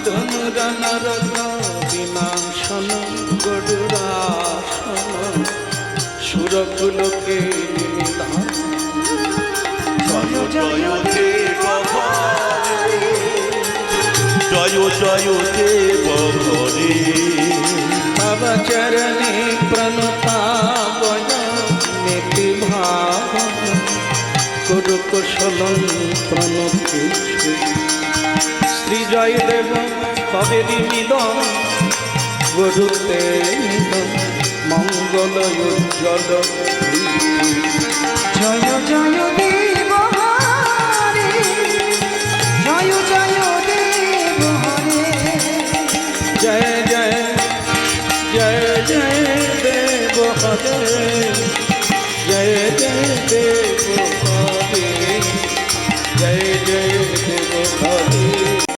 ধনুরানরক বিনাশন গরুরাসন সুরকুলকে নিদান। জয় জয় দেব হরে, জয় জয় দেব হরে। বাবা চরণে প্রণতাবয় নীতি ভাব করু কুশলং প্রণতি। শ্রী জয় দেব কবেরি মিদম গুরুতে মঙ্গল উজ্জ্বল। জয় জয়